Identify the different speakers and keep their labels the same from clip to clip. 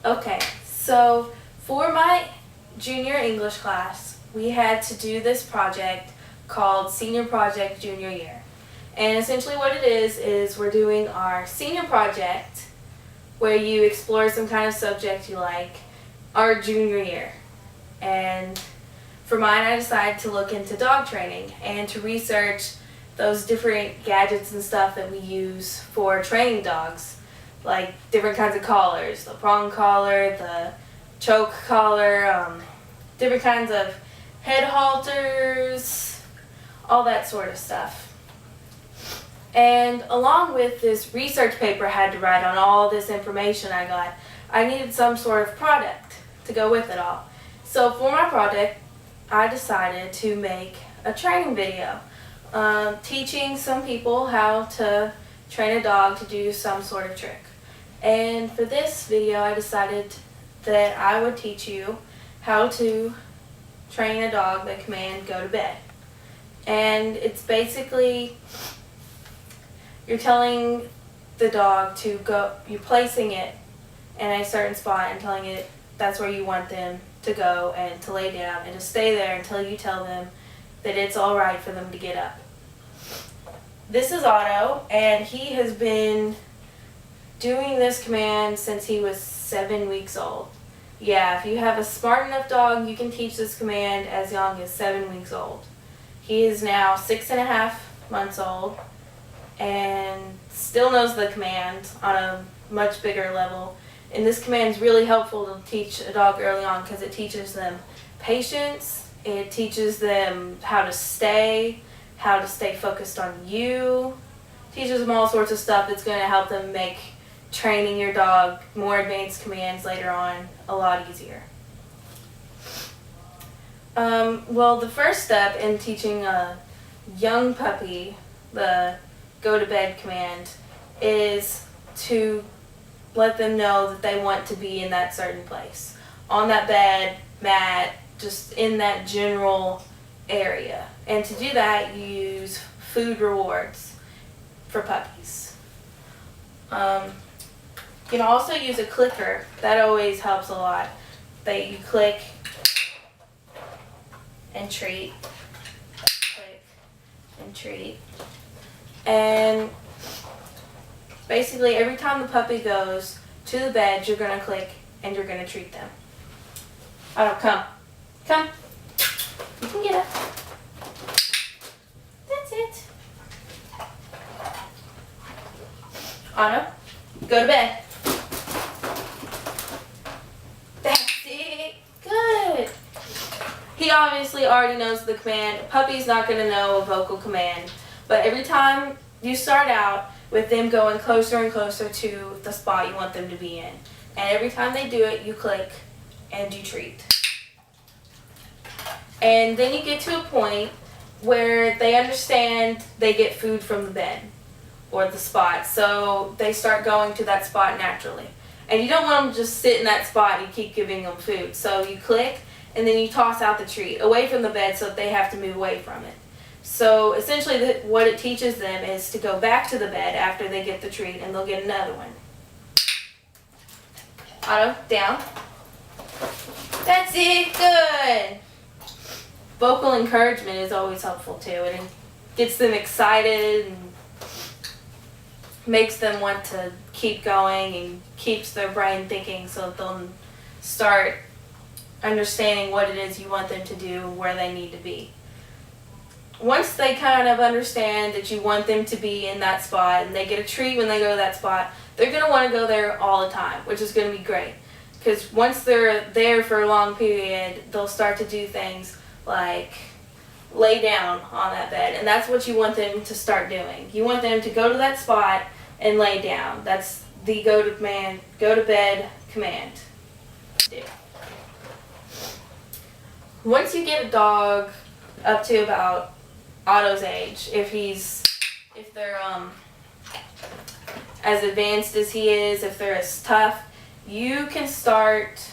Speaker 1: Okay, so for my junior English class, we had to do this project called Senior Project Junior Year. And essentially what it is we're doing our senior project where you explore some kind of subject you like our junior year. And for mine, I decided to look into dog training and to research those different gadgets and stuff that we use for training dogs, like different kinds of collars, the prong collar, the choke collar, different kinds of head halters, all that sort of stuff. And along with this research paper I had to write on all this information I got, I needed some sort of product to go with it all. So for my project, I decided to make a training video teaching some people how to train a dog to do some sort of trick. And for this video, I decided that I would teach you how to train a dog that command go to bed. And it's basically, you're telling the dog to go, you're placing it in a certain spot and telling it that's where you want them to go and to lay down and to stay there until you tell them that it's all right for them to get up. This is Otto, and he has been doing this command since he was 7 weeks old. Yeah, if you have a smart enough dog, you can teach this command as young as 7 weeks old. He is now 6.5 months old and still knows the command on a much bigger level. And this command is really helpful to teach a dog early on because it teaches them patience, it teaches them how to stay focused on you, teaches them all sorts of stuff that's going to help them make training your dog more advanced commands later on a lot easier. Well, the first step in teaching a young puppy the go to bed command is to let them know that they want to be in that certain place. On that bed, mat, just in that general area. And to do that, you use food rewards for puppies. You can also use a clicker. That always helps a lot. That you click and treat. Click and treat. And basically, every time the puppy goes to the bed, you're going to click and you're going to treat them. Otto, come. Come. You can get up. That's it. Otto, go to bed. That's it. Good. He obviously already knows the command. A puppy's not going to know a vocal command. But every time you start out with them going closer and closer to the spot you want them to be in. And every time they do it, you click and you treat. And then you get to a point where they understand they get food from the bed or the spot. So they start going to that spot naturally. And you don't want them to just sit in that spot and you keep giving them food. So you click and then you toss out the treat away from the bed so that they have to move away from it. So essentially what it teaches them is to go back to the bed after they get the treat and they'll get another one. Otto, down. That's it, good. Vocal encouragement is always helpful too. It gets them excited and makes them want to keep going and keeps their brain thinking so that they'll start understanding what it is you want them to do and where they need to be. Once they kind of understand that you want them to be in that spot and they get a treat when they go to that spot, they're going to want to go there all the time, which is going to be great. Because once they're there for a long period, they'll start to do things like lay down on that bed. And that's what you want them to start doing. You want them to go to that spot and lay down. That's the go to bed command. Once you get a dog up to about Otto's age, if they're as advanced as he is, if they're as tough, you can start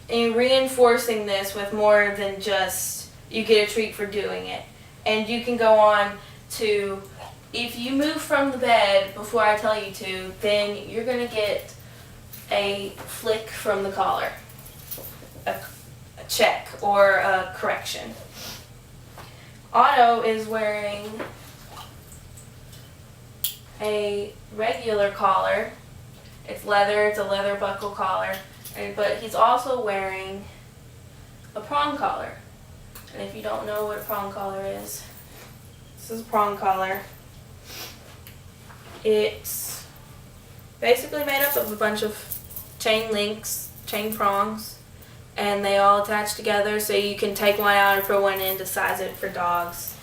Speaker 1: reinforcing this with more than just you get a treat for doing it. And you can go on to, if you move from the bed before I tell you to, then you're going to get a flick from the collar, a check or a correction. Otto is wearing a regular collar. It's leather, it's a leather buckle collar, but he's also wearing a prong collar. And if you don't know what a prong collar is, this is a prong collar. It's basically made up of a bunch of chain links, chain prongs, and they all attach together so you can take one out and throw one in to size it for dogs.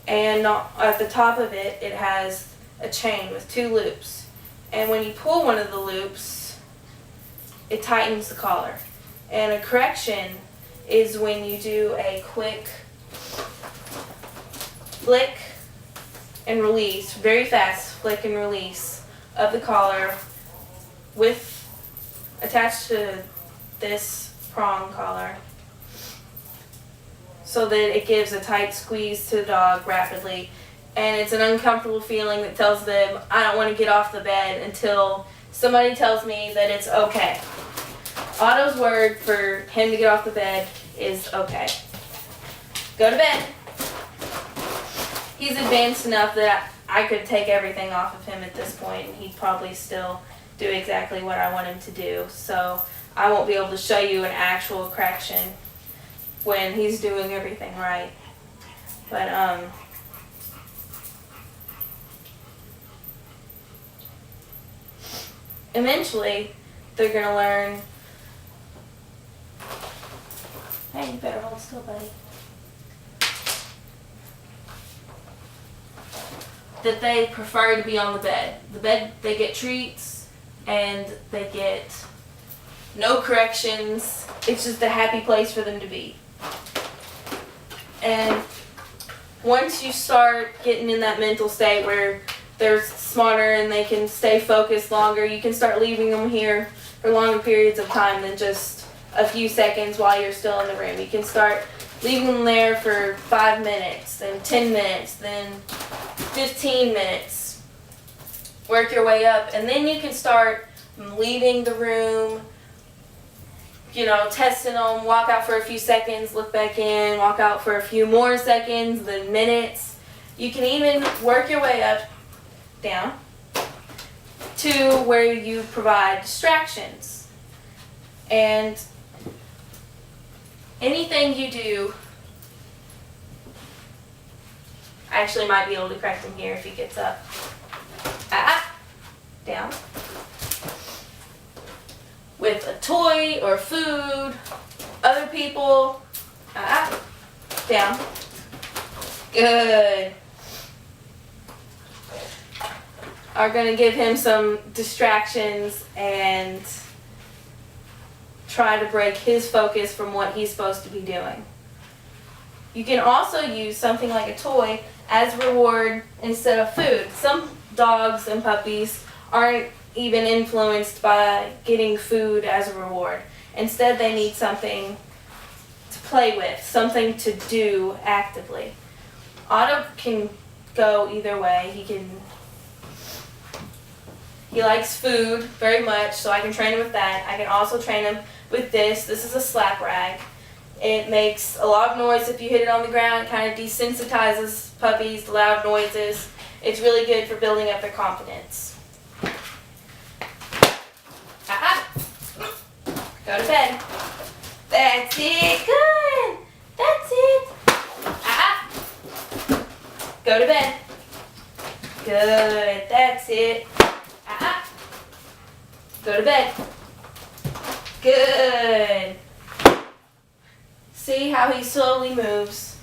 Speaker 1: And at the top of it, it has a chain with 2 loops. And when you pull one of the loops, it tightens the collar. And a correction is when you do a quick flick and release, very fast flick and release of the collar with attached to this prong collar, so that it gives a tight squeeze to the dog rapidly. And it's an uncomfortable feeling that tells them, I don't want to get off the bed until somebody tells me that it's okay. Otto's word for him to get off the bed is okay. Go to bed. He's advanced enough that I could take everything off of him at this point and he'd probably still do exactly what I want him to do. So I won't be able to show you an actual correction when he's doing everything right. But eventually they're gonna learn. Hey, you better hold still, buddy. That they prefer to be on the bed. The bed, they get treats and they get no corrections. It's just a happy place for them to be. And once you start getting in that mental state where they're smarter and they can stay focused longer, you can start leaving them here for longer periods of time than just a few seconds while you're still in the room. You can start leaving them there for 5 minutes, then 10 minutes, then 15 minutes. Work your way up, and then you can start leaving the room, testing them, walk out for a few seconds, look back in, walk out for a few more seconds, then minutes. You can even work your way up, down, to where you provide distractions. And anything you do, I actually might be able to correct him here if he gets up. Down. With a toy or food, other people, down. Good. Are going to give him some distractions and try to break his focus from what he's supposed to be doing. You can also use something like a toy as reward instead of food. Some dogs and puppies aren't even influenced by getting food as a reward. Instead, they need something to play with, something to do actively. Otto can go either way. He likes food very much, so I can train him with that. I can also train him with this. This is a slap rag. It makes a lot of noise if you hit it on the ground. It kind of desensitizes puppies to loud noises. It's really good for building up their confidence. Go to bed. That's it. Good. That's it. Go to bed. Good. That's it. Go to bed. Good. See how he slowly moves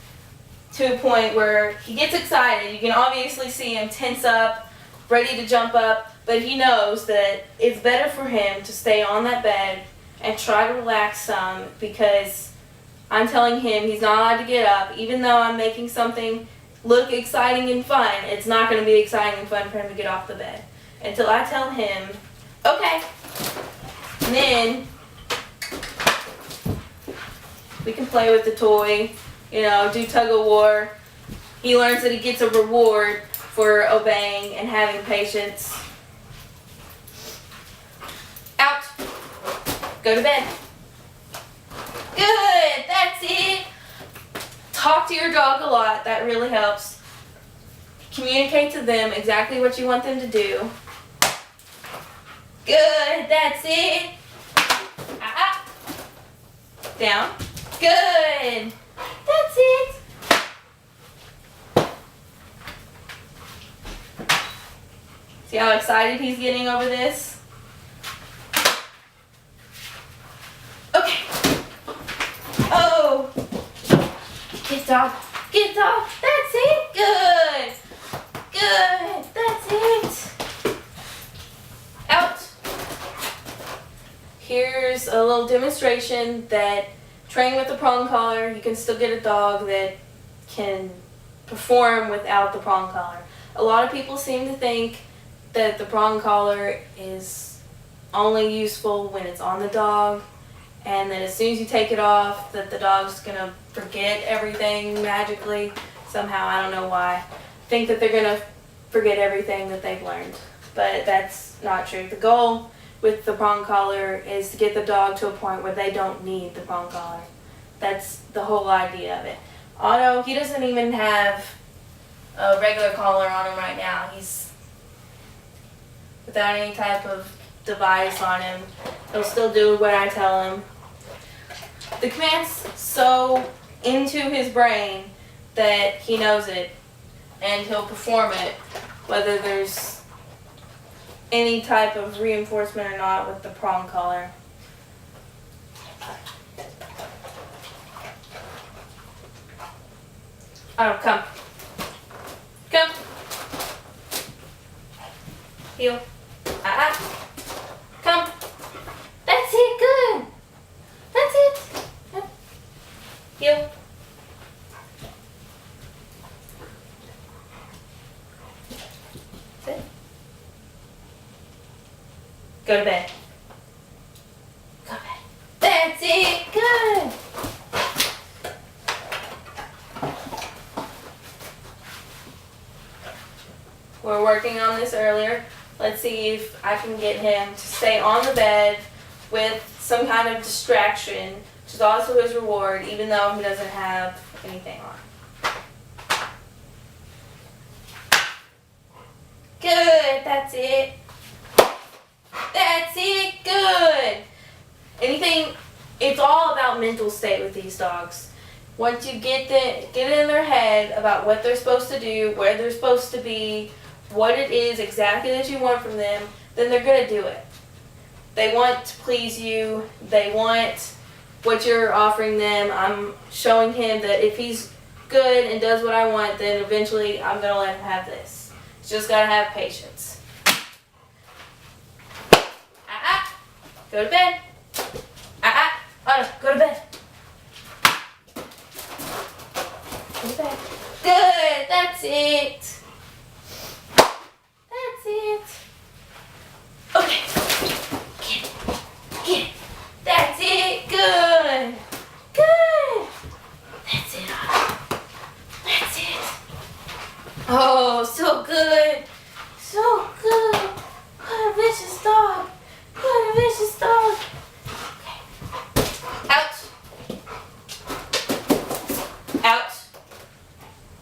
Speaker 1: to a point where he gets excited. You can obviously see him tense up, ready to jump up, but he knows that it's better for him to stay on that bed and try to relax some, because I'm telling him he's not allowed to get up. Even though I'm making something look exciting and fun, it's not going to be exciting and fun for him to get off the bed until I tell him, okay. And then we can play with the toy, do tug of war. He learns that he gets a reward for obeying and having patience. Out. Go to bed. Good, that's it. Talk to your dog a lot, that really helps. Communicate to them exactly what you want them to do. Good, that's it. Down. Good. That's it. See how excited he's getting over this? Okay. Oh. Get dog. Get dog. That's it. Good. Good. That's it. Out. Here's a little demonstration that train with the prong collar. You can still get a dog that can perform without the prong collar. A lot of people seem to think that the prong collar is only useful when it's on the dog, and that as soon as you take it off that the dog's gonna forget everything magically somehow. I don't know why. Think that they're gonna forget everything that they've learned, but that's not true. The goal with the prong collar is to get the dog to a point where they don't need the prong collar. That's the whole idea of it. Otto, he doesn't even have a regular collar on him right now. He's without any type of device on him. He'll still do what I tell him. The command's so into his brain that he knows it and he'll perform it whether there's any type of reinforcement or not with the prong collar. Oh, come. Come. Heel. Come. That's it, good. That's it. Yep. Heel. That's it. Go to bed. Go to bed. That's it, good. We're working on this earlier. Let's see if I can get him to stay on the bed with some kind of distraction, which is also his reward, even though he doesn't have anything on. Good, that's it. That's it, good. Anything, it's all about mental state with these dogs. Once you get it in their head about what they're supposed to do, where they're supposed to be, what it is exactly that you want from them, then they're going to do it. They want to please you. They want what you're offering them. I'm showing him that if he's good and does what I want, then eventually I'm going to let him have this. He's just got to have patience. Go to bed. Otto, go to bed. Go to bed. Good, that's it. That's it. Okay. Get it. That's it. Good. Good. That's it, Otto. That's it. Oh, so good. So good. What a vicious dog. What a vicious dog. Okay. Out. Out.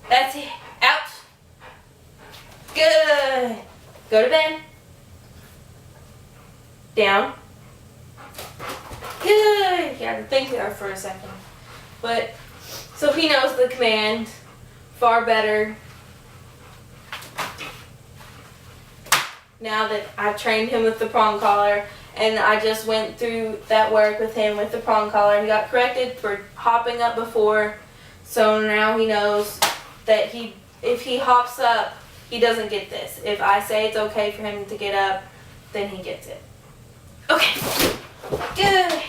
Speaker 1: That's it. Out. Good. Go to bed. Down. Good. You have to think there for a second. But, so he knows the command far better now that I've trained him with the prong collar, and I just went through that work with him with the prong collar. He got corrected for hopping up before, so now he knows that if he hops up, he doesn't get this. If I say it's okay for him to get up, then he gets it. Okay, good.